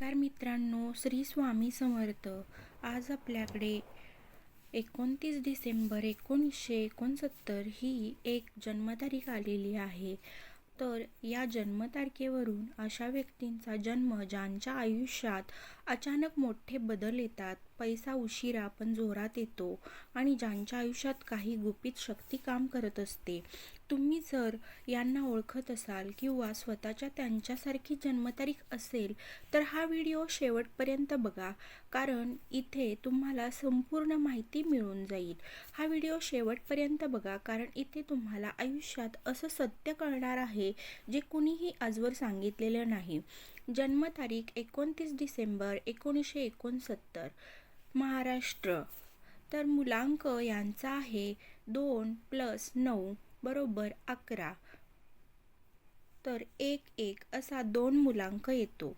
नमस्कार मित्रांनो, श्री स्वामी समर्थ. आज आपल्याकडे 29 डिसेंबर 1969 ही एक जन्मतारीख आलेली आहे. तर या जन्मतारखेवरून अशा व्यक्तींचा जन्म ज्यांच्या आयुष्यात अचानक मोठे बदल येतात, पैसा उशिरा पण जोरात येतो आणि ज्यांच्या आयुष्यात काही गुपित शक्ती काम करत असते. तुम्ही जर यांना ओळखत असाल किंवा स्वतःच्या त्यांच्यासारखी जन्मतारीख असेल तर हा व्हिडिओ शेवटपर्यंत बघा, कारण इथे तुम्हाला संपूर्ण माहिती मिळून जाईल. हा व्हिडिओ शेवटपर्यंत बघा, कारण इथे तुम्हाला आयुष्यात असं सत्य कळणार आहे जे कुणीही आजवर सांगितलेलं नाही. जन्मतारीख 29 डिसेंबर 1969, महाराष्ट्र. तर मुलांक यांचा आहे 2 + 9 = 11. तर 1 असा 2 मुलांक येतो.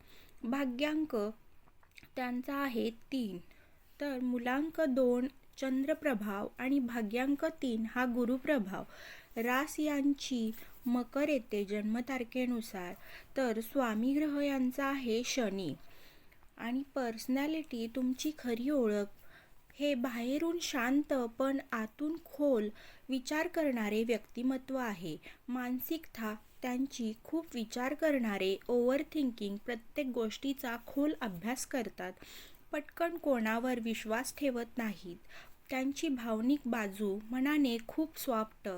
भाग्यांक त्यांचा आहे 3. तर मुलांक 2 चंद्रप्रभाव आणि भाग्यांक 3 हा गुरुप्रभाव. रास यांची मकर येते जन्मतारखेनुसार. तर स्वामी ग्रह यांचा आहे शनी. आणि पर्सनॅलिटी, तुमची खरी ओळख हे बाहेरून शांत पण आतून खोल विचार करणारे व्यक्तिमत्व आहे. मानसिकता त्यांची खूप विचार करणारे, ओव्हर थिंकिंग, प्रत्येक गोष्टीचा खोल अभ्यास करतात, पटकन कोणावर विश्वास ठेवत नाहीत. त्यांची भावनिक बाजू मनाने खूप सॉफ्ट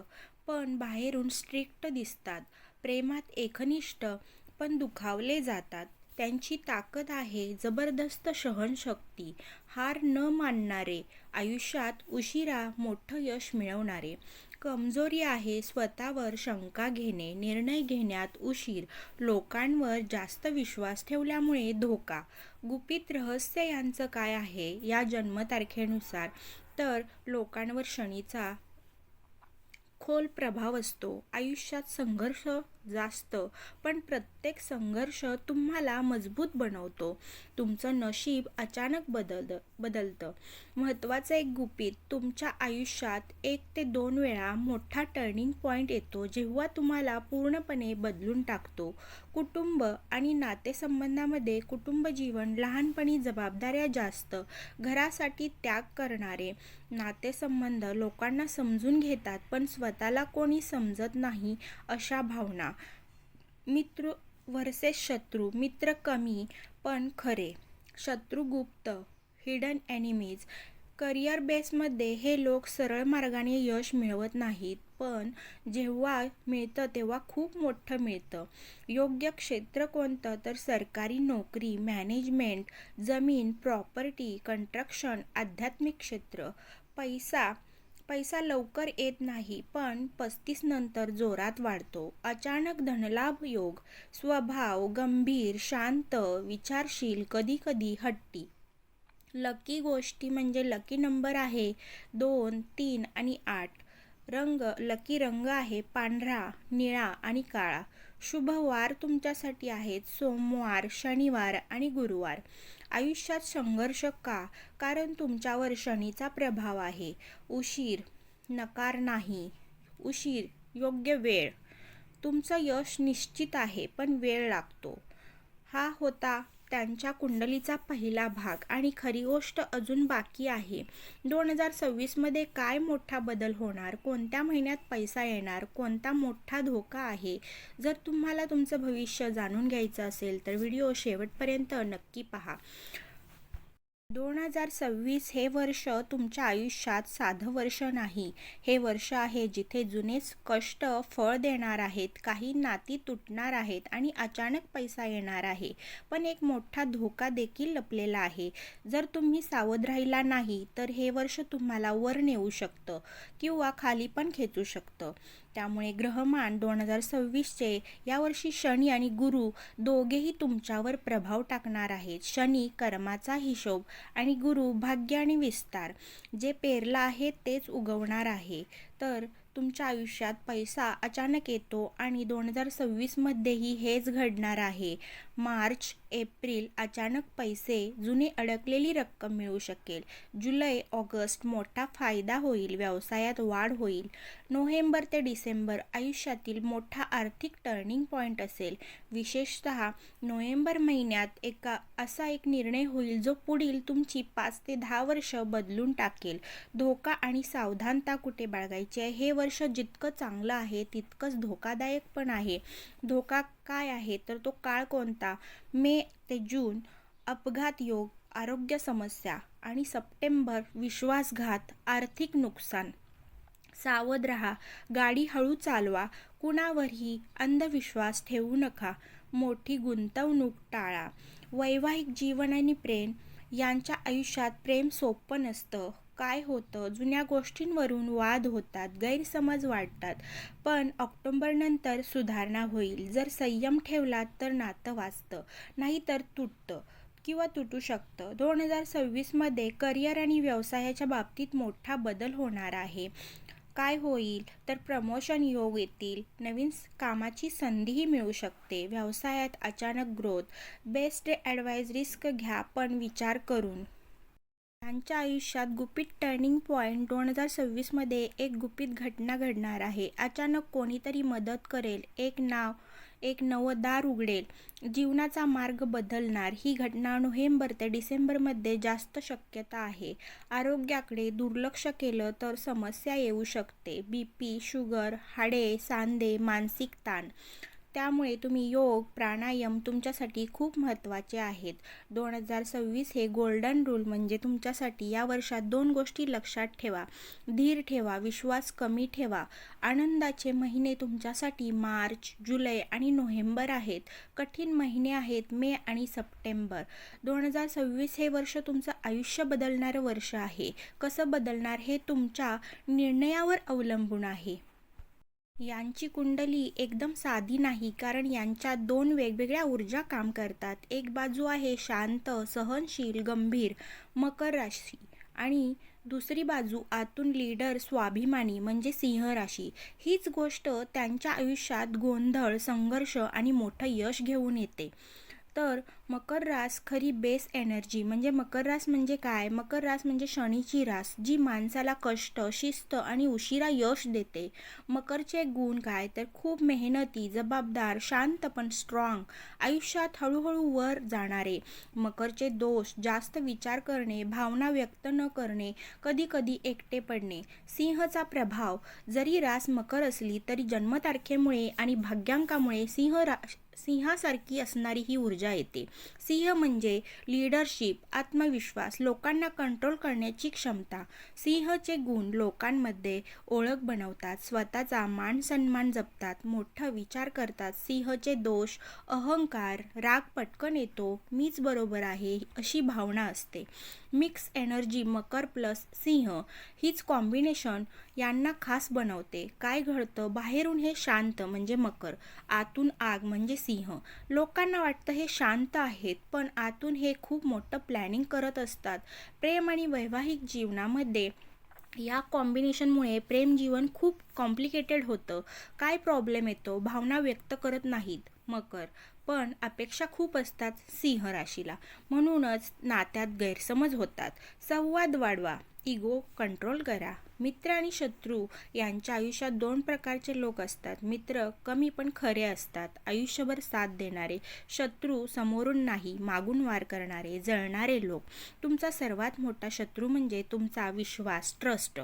पण बाहेरून स्ट्रिक्ट दिसतात. प्रेमात एकनिष्ठ पण दुखावले जातात. त्यांची ताकद आहे जबरदस्त सहनशक्ती, हार न मानणारे, आयुष्यात उशिरा मोठं यश मिळवणारे. कमजोरी आहे स्वतःवर शंका घेणे, निर्णय घेण्यात उशीर, लोकांवर जास्त विश्वास ठेवल्यामुळे धोका. गुपित रहस्य यांचं काय आहे या जन्मतारखेनुसार? तर लोकांवर शनीचा खोल प्रभाव असतो. आयुष्यात संघर्ष जास्त, पण प्रत्येक संघर्ष तुम्हाला मजबूत बनवतो. तुमचं नशीब अचानक बदलतं. महत्त्वाचं एक गुपित, तुमच्या आयुष्यात 1 ते 2 वेळा मोठा टर्निंग पॉइंट येतो जेव्हा तुम्हाला पूर्णपणे बदलून टाकतो. कुटुंब आणि नातेसंबंधामध्ये कुटुंब जीवन, लहानपणी जबाबदाऱ्या जास्त, घरासाठी त्याग करणारे. नातेसंबंध लोकांना समजून घेतात पण स्वतःला कोणी समजत नाही अशा भावना. मित्र वर्सेस शत्रू, मित्र कमी पण खरे, शत्रू गुप्त, हिडन एनिमीज. करिअर बेसमध्ये हे लोक सरळ मार्गाने यश मिळवत नाहीत, पण जेव्हा मिळतं तेव्हा खूप मोठं मिळतं. योग्य क्षेत्र कोणतं? तर सरकारी नोकरी, मॅनेजमेंट, जमीन, प्रॉपर्टी, कंस्ट्रक्शन, आध्यात्मिक क्षेत्र. पैसा लवकर येत नाही, पण 35 नंतर जोरात वाढतो. अचानक धनलाभ योग. स्वभाव गंभीर, शांत, विचारशील, कधी हट्टी. लकी गोष्टी म्हणजे लकी नंबर आहे 2, 3 आणि 8. लकी रंग आहे पांढरा, निळा आणि काळा. शुभ वार तुमच्यासाठी आहेत सोमवार, शनिवार आणि गुरुवार. आयुष्यात संघर्ष का? कारण तुमच्यावर शनीचा प्रभाव आहे. उशीर, नकार नाही, उशीर, योग्य वेळ. तुमचं यश निश्चित आहे पण वेळ लागतो. हा होता त्यांच्या कुंडलीचा पहिला भाग आणि खरी गोष्ट अजून बाकी आहे. 2026 मध्ये काय मोठा बदल होणार? कोणत्या महिन्यात पैसा येणार? कोणता मोठा धोका आहे? जर तुम्हाला तुमचं भविष्य जाणून घ्यायचं असेल तर व्हिडिओ शेवटपर्यंत नक्की पहा. 2026 हे वर्ष तुमच्या आयुष्यात साधं वर्ष नाही. हे वर्ष आहे जिथे जुने कष्ट फळ देणार आहेत, काही नाती तुटणार आहेत आणि अचानक पैसा येणार आहे. पण एक मोठा धोका देखील लपलेला आहे. जर तुम्ही सावध राहिला नाही तर हे वर्ष तुम्हाला वर नेऊ शकतं किंवा खाली पण खेचू शकतं. त्यामुळे ग्रहमान 2026चे यावर्षी शनी आणि गुरु दोघेही तुमच्यावर प्रभाव टाकणार आहेत. शनी कर्माचा हिशोब आणि गुरु भाग्य आणि विस्तार. जे पेरलं आहे तेच उगवणार आहे. तर तुमच्या आयुष्यात पैसा अचानक येतो आणि 2026मध्येही हेच घडणार आहे. मार्च, एप्रिल अचानक पैसे, जुनी अडकलेली रक्कम मिळू शकेल. जुलै, ऑगस्ट मोठा फायदा होईल, व्यवसायात वाढ होईल. नोव्हेंबर ते डिसेंबर आयुष्यातील मोठा आर्थिक टर्निंग पॉइंट असेल. विशेषतः नोव्हेंबर महिन्यात असा एक निर्णय होईल जो पुढील तुमची 5 ते 10 वर्ष बदलून टाकेल. धोका आणि सावधानता कुठे बाळगायची आहे? हे वर्ष जितकं चांगलं आहे तितकंच धोकादायक पण आहे. धोका काय आहे तर तो काळ कोणता? मे ते जून अपघात योग, आरोग्य समस्या आणि सप्टेंबर विश्वासघात, आर्थिक नुकसान. सावध राहा, गाडी हळू चालवा, कुणावरही अंधविश्वास ठेवू नका, मोठी गुंतवणूक टाळा. वैवाहिक जीवन आणि प्रेम यांच्या आयुष्यात प्रेम सोपं नसतं. काय होतं? जुन्या गोष्टींवरून वाद होतात, गैरसमज वाढतात. पण ऑक्टोबरनंतर सुधारणा होईल. जर संयम ठेवलात तर नातं वाचतं, नाहीतर तुटतं किंवा तुटू शकतं. 2026मध्ये करिअर आणि व्यवसायाच्या बाबतीत मोठा बदल होणार आहे. काय होईल तर प्रमोशन योग येतील, नवीन कामाची संधीही मिळू शकते. व्यवसायात अचानक ग्रोथ. बेस्ट ॲडवाईस, रिस्क घ्या पण विचार करून. त्यांच्या आयुष्यात गुपित टर्निंग पॉइंट 2026मध्ये एक गुपित घटना घडणार आहे. अचानक कोणीतरी मदत करेल, एक नवं दार उघडेल, जीवनाचा मार्ग बदलणार. ही घटना नोव्हेंबर ते डिसेंबरमध्ये जास्त शक्यता आहे. आरोग्याकडे दुर्लक्ष केलं तर समस्या येऊ शकते. बीपी, शुगर, हाडे, सांधे, मानसिक ताण. त्यामुळे तुम्ही योग, प्राणायाम तुमच्यासाठी खूप महत्त्वाचे आहेत. 2026 हे गोल्डन रूल म्हणजे तुमच्यासाठी. या वर्षात 2 गोष्टी लक्षात ठेवा. धीर ठेवा, विश्वास कमी ठेवा. आनंदाचे महिने तुमच्यासाठी मार्च, जुलै आणि नोव्हेंबर आहेत. कठीण महिने आहेत मे आणि सप्टेंबर. 2026 हे वर्ष तुमचं आयुष्य बदलणारं वर्ष आहे. कसं बदलणार हे तुमच्या निर्णयावर अवलंबून आहे. यांची कुंडली एकदम साधी नाही, कारण यांच्यात 2 वेगवेगळ्या ऊर्जा काम करतात. एक बाजू आहे शांत, सहनशील, गंभीर, मकर राशी, आणि दुसरी बाजू आतून लीडर, स्वाभिमानी म्हणजे सिंह राशी. हीच गोष्ट त्यांच्या आयुष्यात गोंधळ, संघर्ष आणि मोठं यश घेऊन येते. तर मकर रास खरी बेस एनर्जी. म्हणजे मकर रास म्हणजे काय? मकर रास म्हणजे शनीची रास, जी माणसाला कष्ट, शिस्त आणि उशिरा यश देते. मकरचे गुण काय तर खूप मेहनती, जबाबदार, शांत पण स्ट्रॉंग, आयुष्यात हळूहळू वर जाणारे. मकरचे दोष: जास्त विचार करणे, भावना व्यक्त न करणे, कधी कधी एकटे पडणे. सिंहचा प्रभाव: जरी रास मकर असली तरी जन्मतारखेमुळे आणि भाग्यांकामुळे सिंहासारखी असणारी ही ऊर्जा येते. सिंह म्हणजे लीडरशिप, आत्मविश्वास, लोकांना कंट्रोल करण्याची क्षमता. सिंहचे गुण: लोकांमध्ये ओळख बनवतात, स्वतःचा मान सन्मान जपतात, मोठा विचार करतात. सिंहचे दोष: अहंकार, राग पटकन येतो, मीच बरोबर आहे अशी भावना असते. मिक्स एनर्जी मकर प्लस सिंह हीच कॉम्बिनेशन यांना खास बनवते. काय घडतं? बाहेरून हे शांत म्हणजे मकर, आतून आग म्हणजे सिंह. लोकांना वाटतं हे शांत आहेत, पण आतून हे खूप मोठं प्लॅनिंग करत असतात. प्रेम आणि वैवाहिक जीवनामध्ये या कॉम्बिनेशनमुळे प्रेमजीवन खूप कॉम्प्लिकेटेड होतं. काय प्रॉब्लेम येतो? भावना व्यक्त करत नाहीत मकर, पण अपेक्षा खूप असतात सिंह राशीला. म्हणूनच नात्यात गैरसमज होतात. संवाद वाढवा, इगो कंट्रोल करा. मित्र आणि शत्रू यांच्या आयुष्यात 2 प्रकारचे लोक असतात. मित्र कमी पण खरे असतात, आयुष्यभर साथ देणारे. शत्रू समोरून नाही, मागून वार करणारे, जळणारे लोक. तुमचा सर्वात मोठा शत्रू म्हणजे तुमचा विश्वास, ट्रस्ट.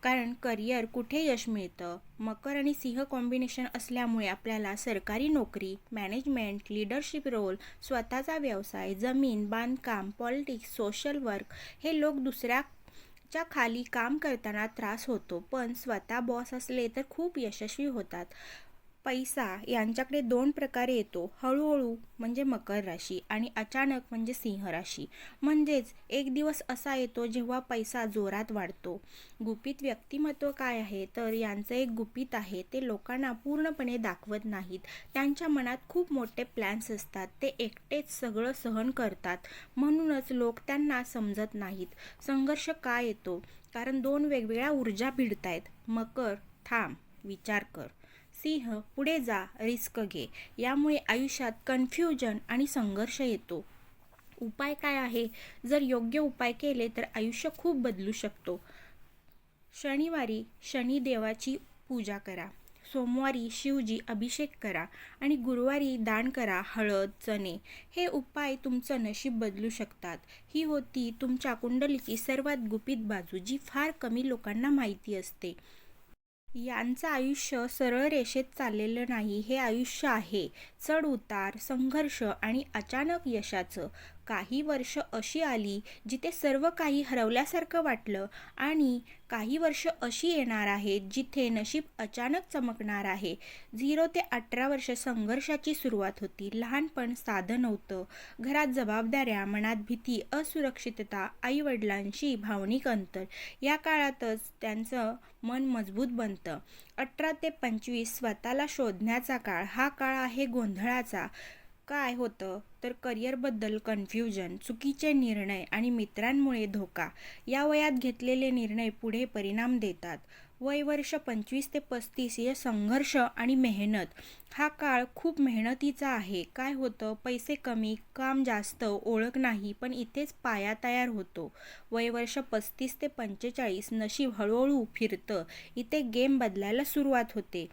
कारण करिअर कुठे यश मिळतं? मकर आणि सिंह कॉम्बिनेशन असल्यामुळे आपल्याला सरकारी नोकरी, मॅनेजमेंट, लीडरशिप रोल, स्वतःचा व्यवसाय, जमीन, बांधकाम, पॉलिटिक्स, सोशल वर्क हे लोक दुसऱ्याच्या खाली काम करताना त्रास होतो, पण स्वतः बॉस असले तर खूप यशस्वी होतात. पैसा यांच्याकडे 2 प्रकारे येतो. हळूहळू म्हणजे मकर राशी आणि अचानक म्हणजे सिंह राशी. म्हणजेच एक दिवस असा येतो जेव्हा पैसा जोरात वाढतो. गुपित व्यक्तिमत्व काय आहे तर यांचं एक गुपित आहे. ते लोकांना पूर्णपणे दाखवत नाहीत. त्यांच्या मनात खूप मोठे प्लॅन्स असतात. ते एकटेच सगळं सहन करतात, म्हणूनच लोक त्यांना समजत नाहीत. संघर्ष काय येतो? कारण 2 वेगवेगळ्या ऊर्जा भिडतायत. मकर थांब, विचार कर. सिंह, पुढे जा, रिस्क घे. यामुळे आयुष्यात कन्फ्युजन आणि संघर्ष येतो. उपाय काय आहे? जर योग्य उपाय केले तर आयुष्य खूप बदलू शकतो. शनिवारी शनिदेवाची पूजा करा. सोमवारी शिवजी अभिषेक करा आणि गुरुवारी दान करा हळद, चणे. हे उपाय तुमचं नशीब बदलू शकतात. ही होती तुमच्या कुंडलीची सर्वात गुपित बाजू, जी फार कमी लोकांना माहिती असते. यांचं आयुष्य सरळ रेषेत चाललेलं नाही. हे आयुष्य आहे चढ उतार, संघर्ष आणि अचानक यशाचं. काही वर्ष अशी आली जिथे सर्व काही हरवल्यासारखं वाटलं आणि काही वर्ष अशी येणार आहेत जिथे नशीब अचानक चमकणार आहे. 0 ते 18 वर्ष संघर्षाची सुरुवात होती. लहानपण साधं नव्हतं. घरात जबाबदाऱ्या, मनात भीती, असुरक्षितता, आईवडिलांशी भावनिक अंतर. या काळातच त्यांचं मन मजबूत बनतं. 18 ते 25 स्वतःला शोधण्याचा काळ. हा काळ आहे गोंधळाचा. काय होतं तर करिअरबद्दल कन्फ्युजन, चुकीचे निर्णय आणि मित्रांमुळे धोका. या वयात घेतलेले निर्णय पुढे परिणाम देतात. वय वर्ष 25 ते 35 हे संघर्ष आणि मेहनत. हा काळ खूप मेहनतीचा आहे. काय होतं, पैसे कमी, काम जास्त, ओळख नाही, पण इथेच पाया तयार होतो. वय वर्ष 35 ते 45 नशीब हळूहळू फिरतं. इथे गेम बदलायला सुरुवात होते.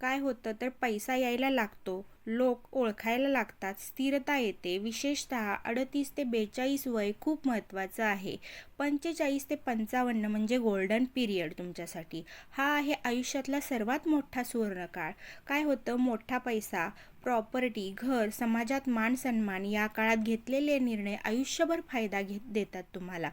काय होतं तर पैसा यायला लागतो, लोक ओळखायला लागतात, स्थिरता येते. विशेषतः 38 ते 42 वय खूप महत्त्वाचं आहे. 45 ते 55 म्हणजे गोल्डन पिरियड तुमच्यासाठी. हा आहे आयुष्यातला सर्वात मोठा सुवर्णकाळ. काय होतं, मोठा पैसा, प्रॉपर्टी, घर, समाजात मान सन्मान. या काळात घेतलेले निर्णय आयुष्यभर फायदा देतात तुम्हाला.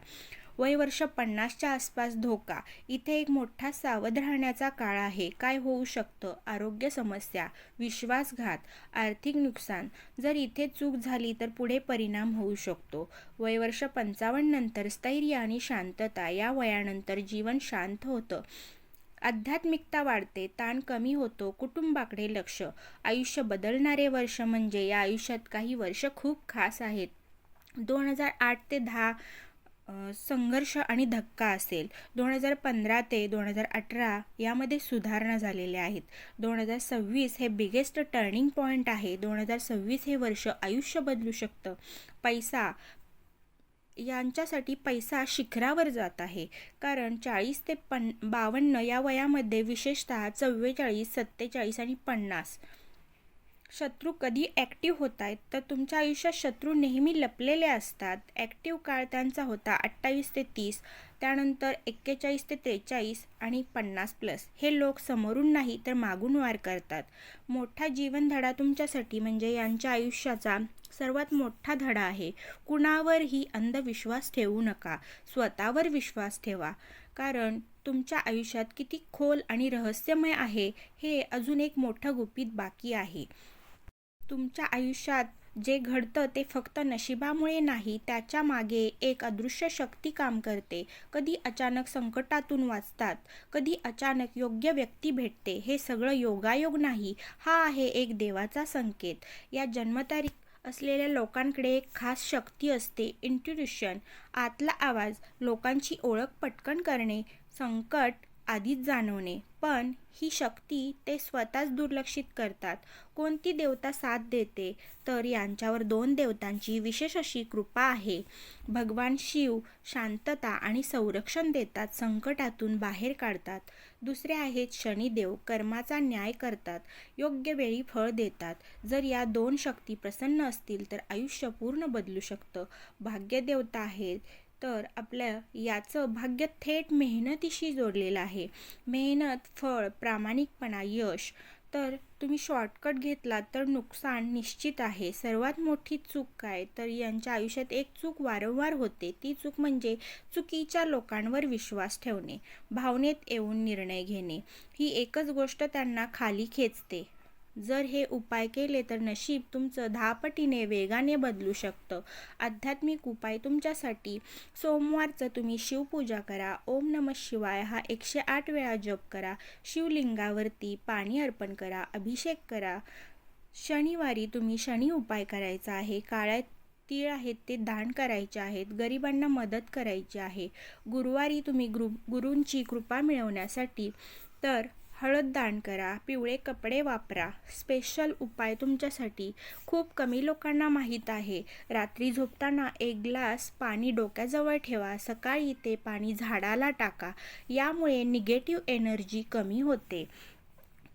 वय वर्ष 50च्या आसपास धोका. इथे एक मोठा सावध राहण्याचा काळ आहे. काय होऊ शकतं, आरोग्य समस्या, विश्वासघात, आर्थिक नुकसान. जर इथे चूक झाली तर पुढे परिणाम होऊ शकतो. वय वर्ष 55 नंतर स्थैर्य आणि शांतता. या वयानंतर जीवन शांत होतं. आध्यात्मिकता वाढते, ताण कमी होतो, कुटुंबाकडे लक्ष. आयुष्य बदलणारे वर्ष म्हणजे या आयुष्यात काही वर्ष खूप खास आहेत. 2008 ते 10 संघर्ष आणि धक्का असेल. 2015 ते 2018 यामध्ये सुधारणा झालेल्या आहेत. 2026 हे बिगेस्ट टर्निंग पॉईंट आहे. 2026 हे वर्ष आयुष्य बदलू शकतं. पैसा, यांच्यासाठी पैसा शिखरावर जात आहे. कारण 40 ते 52 या वयामध्ये, विशेषतः 44, 47 आणि 50, शत्रू कधी ॲक्टिव्ह होत आहेत तर तुमच्या आयुष्यात शत्रू नेहमी लपलेले असतात. ॲक्टिव्ह काळ त्यांचा होता 28 ते 30, त्यानंतर 41 ते 43 आणि 50+. हे लोक समोरून नाही तर मागून वार करतात. मोठा जीवनधडा तुमच्यासाठी म्हणजे यांच्या आयुष्याचा सर्वात मोठा धडा आहे. कुणावरही अंधविश्वास ठेवू नका, स्वतःवर विश्वास ठेवा. कारण तुमच्या आयुष्यात किती खोल आणि रहस्यमय आहे हे अजून एक मोठं गुपित बाकी आहे. तुमच्या आयुष्यात जे घडतं ते फक्त नशिबामुळे नाही, त्याच्या मागे एक अदृश्य शक्ती काम करते. कधी अचानक संकटातून वाचतात, कधी अचानक योग्य व्यक्ती भेटते. हे सगळं योगायोग नाही, हा आहे एक देवाचा संकेत. या जन्मतारीख असलेल्या लोकांकडे एक खास शक्ती असते, इंट्युइशन, आतला आवाज, लोकांची ओळख पटकन करणे, संकट आधीच जाणवणे. पण ही शक्ती ते स्वतःच दुर्लक्षित करतात. कोणती देवता साथ देते तर यांच्यावर 2 देवतांची विशेष अशी कृपा आहे. भगवान शिव शांतता आणि संरक्षण देतात, संकटातून बाहेर काढतात. दुसरे आहेत शनिदेव, कर्माचा न्याय करतात, योग्य वेळी फळ देतात. जर या 2 शक्ती प्रसन्न असतील तर आयुष्य पूर्ण बदलू शकतं. भाग्यदेवता आहेत तर आपल्या याचं भाग्य थेट मेहनतीशी जोडलेलं आहे. मेहनत, फळ, प्रामाणिकपणा, यश. तर तुम्ही शॉर्टकट घेतलात तर नुकसान निश्चित आहे. सर्वात मोठी चूक काय तर यांच्या आयुष्यात एक चूक वारंवार होते. ती चूक म्हणजे चुकीच्या लोकांवर विश्वास ठेवणे, भावनेत येऊन निर्णय घेणे. ही एकच गोष्ट त्यांना खाली खेचते. जर हे उपाय केले तर नशीब तुमचं 10 पटीने वेगाने बदलू शकतं. आध्यात्मिक उपाय तुमच्यासाठी: सोमवारचं तुम्ही शिवपूजा करा. ओम नमः शिवाय हा 108 वेळा जप करा. शिवलिंगावरती पाणी अर्पण करा, अभिषेक करा. शनिवारी तुम्ही शनी उपाय करायचा आहे. काळ्या तीळ आहेत ते दान करायचे आहेत, गरिबांना मदत करायची आहे. गुरुवारी तुम्ही गुरूंची कृपा मिळवण्यासाठी तर हळद दान करा, पिवळे कपडे वापरा. स्पेशल उपाय तुमच्यासाठी. खूप कमी लोकांना माहीत आहे. रात्री झोपताना एक ग्लास पाणी डोक्याजवळ ठेवा. सकाळी ते पाणी झाडाला टाका. यामुळे निगेटिव्ह एनर्जी कमी होते.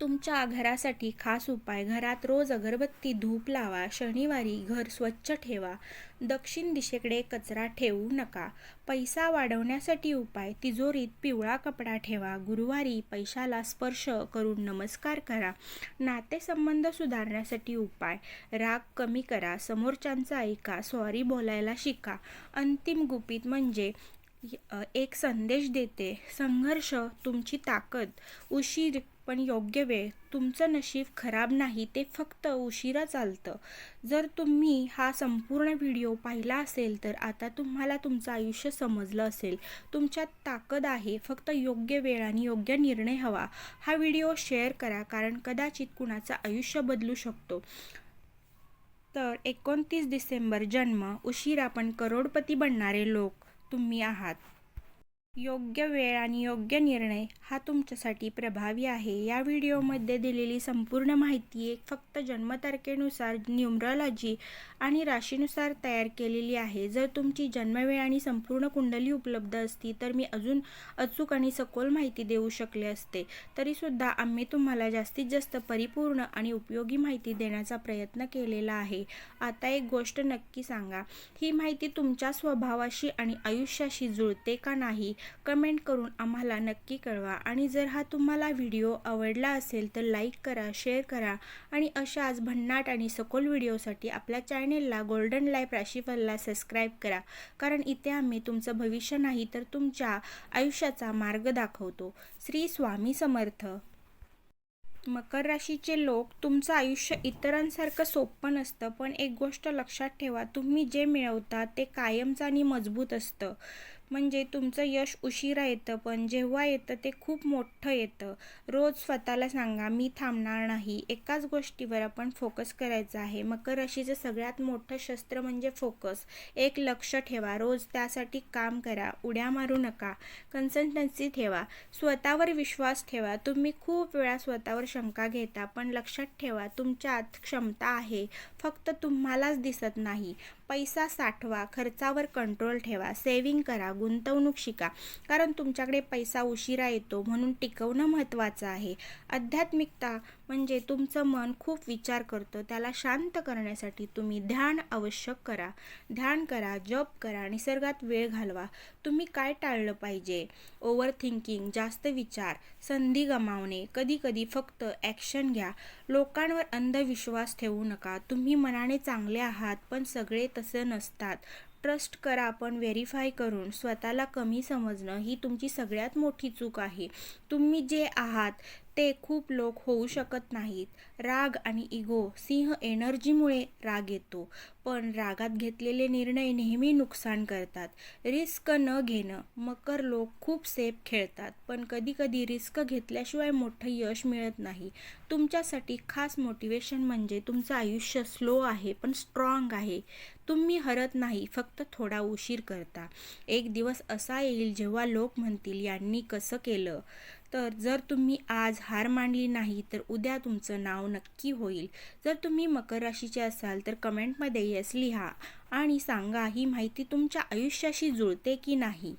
तुमच्या घरासाठी खास उपाय. घरात रोज अगरबत्ती धूप लावा. शनिवारी घर स्वच्छ ठेवा. दक्षिण दिशेकडे कचरा ठेवू नका. पैसा वाढवण्यासाठी उपाय. तिजोरीत पिवळा कपडा ठेवा. गुरुवारी पैशाला स्पर्श करून नमस्कार करा. नातेसंबंध सुधारण्यासाठी उपाय. राग कमी करा. समोरच्यांचं ऐका. सॉरी बोलायला शिका. अंतिम गुपित म्हणजे एक संदेश देते. संघर्ष तुमची ताकद. उशीर पण योग्य वेळ. तुमचं नशीब खराब नाही, ते फक्त उशिरा चालतं. जर तुम्ही हा संपूर्ण व्हिडिओ पाहिला असेल तर आता तुम्हाला तुमचं आयुष्य समजलं असेल. तुमच्यात ताकद आहे, फक्त योग्य वेळ आणि योग्य निर्णय हवा. हा व्हिडिओ शेअर करा, कारण कदाचित कुणाचं आयुष्य बदलू शकतो. तर 29 डिसेंबर जन्म. उशिरा पण करोडपती बनणारे लोक तुम्ही आहात. योग्य वेळ आणि योग्य निर्णय हा तुमच्यासाठी प्रभावी आहे. या व्हिडिओमध्ये दिलेली संपूर्ण माहिती फक्त जन्मतारखेनुसार, न्यूमरॉलॉजी आणि राशीनुसार तयार केलेली आहे. जर तुमची जन्मवेळ आणि संपूर्ण कुंडली उपलब्ध असती तर मी अजून अचूक आणि सखोल माहिती देऊ शकले असते. तरीसुद्धा आम्ही तुम्हाला जास्तीत जास्त परिपूर्ण आणि उपयोगी माहिती देण्याचा प्रयत्न केलेला आहे. आता एक गोष्ट नक्की सांगा, ही माहिती तुमच्या स्वभावाशी आणि आयुष्याशी जुळते का नाही? कमेंट करून आम्हाला नक्की कळवा. आणि जर हा तुम्हाला व्हिडिओ आवडला असेल तर लाईक करा, शेअर करा आणि अशाच भन्नाट आणि सखोल व्हिडिओसाठी आपल्या चॅनेलला गोल्डन लाईफ राशीफलला सबस्क्राईब करा. कारण इथे आम्ही तुमचं भविष्य नाही तर तुमच्या आयुष्याचा मार्ग दाखवतो. श्री स्वामी समर्थ. मकर राशीचे लोक, तुमचं आयुष्य इतरांसारखं सोपं नसतं, पण एक गोष्ट लक्षात ठेवा, तुम्ही जे मिळवता ते कायमचं आणि मजबूत असतं. म्हणजे तुमचं यश उशिरा येतं, पण जेव्हा येतं ते खूप मोठं येतं. रोज स्वतःला सांगा, मी थांबणार नाही. एकाच गोष्टीवर आपण फोकस करायचा आहे. मकर राशीचं सगळ्यात मोठं शस्त्र म्हणजे फोकस. एक लक्ष ठेवा, रोज त्यासाठी काम करा. उड्या मारू नका. कन्सिस्टन्सी ठेवा. स्वतःवर विश्वास ठेवा. तुम्ही खूप वेळा स्वतःवर शंका घेता, पण लक्षात ठेवा, तुमच्यात क्षमता आहे, फक्त तुम्हालाच दिसत नाही. पैसा साठवा. खर्चावर कंट्रोल ठेवा. सेव्हिंग करा. गुंतवणूक शिका. कारण तुमच्याकडे पैसा उशिरा येतो, म्हणून टिकवणं महत्त्वाचं आहे. आध्यात्मिकता म्हणजे तुमचं मन खूप विचार करतं, त्याला शांत करण्यासाठी तुम्ही ध्यान आवश्यक करा. ध्यान करा, जप करा, निसर्गात वेळ घालवा. तुम्ही काय टाळलं पाहिजे? ओव्हर थिंकिंग, जास्त विचार, संधी गमावणे. कधी फक्त ॲक्शन घ्या. लोकांवर अंधविश्वास ठेवू नका. तुम्ही मनाने चांगले आहात, पण सगळे तसे नसतात. ट्रस्ट करा, पण व्हेरीफाय करून. स्वतःला कमी समजणं ही तुमची सगळ्यात मोठी चूक आहे. तुम्ही जे आहात ते खूप लोक होऊ शकत नाहीत. राग आणि इगो. सिंह एनर्जीमुळे राग येतो, पण रागात घेतलेले निर्णय नेहमी नुकसान करतात. रिस्क न घेणं. मकर लोक खूप सेफ खेळतात, पण कधी रिस्क घेतल्याशिवाय मोठं यश मिळत नाही. तुमच्यासाठी खास मोटिवेशन म्हणजे तुमचं आयुष्य स्लो आहे पण स्ट्रॉंग आहे. तुम्ही हरत नाही, फक्त थोडा उशीर करता. एक दिवस असा येईल जेव्हा लोक म्हणतील, यांनी कसं केलं? तर जर तुम्ही आज हार मानली नाही तर उद्या तुमचं नाव नक्की होईल. जर तुम्ही मकर राशीचे असाल तर कमेंटमध्ये येस लिहा आणि सांगा, ही माहिती तुमच्या आयुष्याशी जुळते की नाही.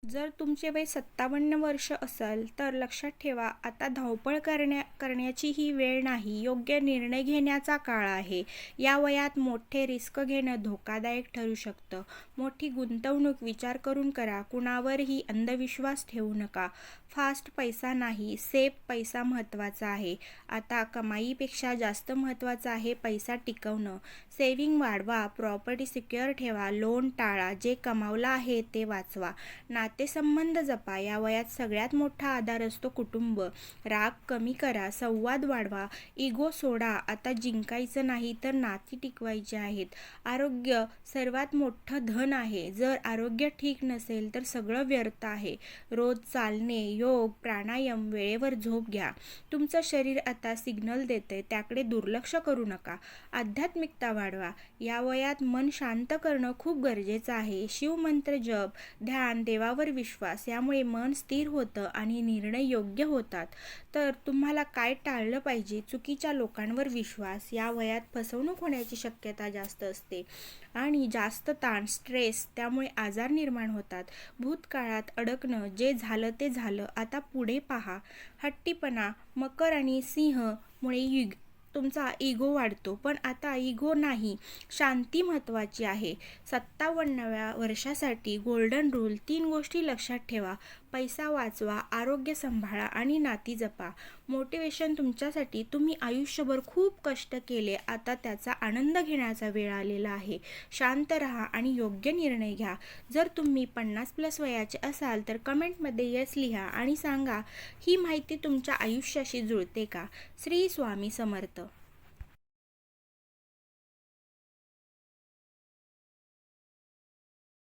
जर तुमचे वय 57 वर्ष असेल तर लक्षात ठेवा, आता धावपळ करण्याची ही वेळ नाही, योग्य निर्णय घेण्याचा काळ आहे. या वयात मोठे रिस्क घेणं धोकादायक ठरू शकतं. मोठी गुंतवणूक विचार करून करा. कुणावरही अंधविश्वास ठेवू नका. फास्ट पैसा नाही, सेफ पैसा महत्त्वाचा आहे. आता कमाईपेक्षा जास्त महत्त्वाचं आहे पैसा टिकवणं. सेव्हिंग वाढवा. प्रॉपर्टी सिक्युअर ठेवा. लोन टाळा. जे कमावलं आहे ते वाचवा. नातेसंबंध जपा. या वयात सगळ्यात मोठा आधार असतो कुटुंब. राग कमी करा. संवाद वाढवा. इगो सोडा. आता जिंकायचं नाही तर नाती टिकवायची आहेत. आरोग्य सर्वात मोठं धन आहे. जर आरोग्य ठीक नसेल तर सगळं व्यर्थ आहे. रोज चालणे, योग, प्राणायाम, वेळेवर झोप घ्या. तुमचं शरीर आता सिग्नल देते, त्याकडे दुर्लक्ष करू नका. आध्यात्मिकता वाढवा. या वयात मन शांत करणं खूप गरजेचं आहे. शिवमंत्र जप, ध्यान, देवावर स्वतःवर विश्वास यामुळे मन स्थिर होतं आणि निर्णय योग्य होतात. तर तुम्हाला काय टाळलं पाहिजे? चुकीच्या लोकांवर विश्वास. या वयात फसवणूक होण्याची शक्यता जास्त असते आणि जास्त ताण, स्ट्रेस त्यामुळे आजार निर्माण होतात. भूतकाळात अडकणं, जे झालं ते झालं, आता पुढे पहा. हट्टीपणा, मकर आणि सिंह मुळे तुमचा इगो वाढतो, पण आता इगो नाही, शांती महत्त्वाची आहे. 57व्या वर्षासाठी गोल्डन रूल 3 गोष्टी लक्षात ठेवा. पैसा वाचवा, आरोग्य सांभाळा आणि नाती जपा. मोटिवेशन तुमच्यासाठी. तुम्ही आयुष्यभर खूप कष्ट केले, आता त्याचा आनंद घेण्याचा वेळ आलेला आहे. शांत राहा आणि योग्य निर्णय घ्या. जर तुम्ही 50+ वयाचे असाल तर कमेंटमध्ये येस लिहा आणि सांगा ही माहिती तुमच्या आयुष्याशी जुळते का. श्री स्वामी समर्थ.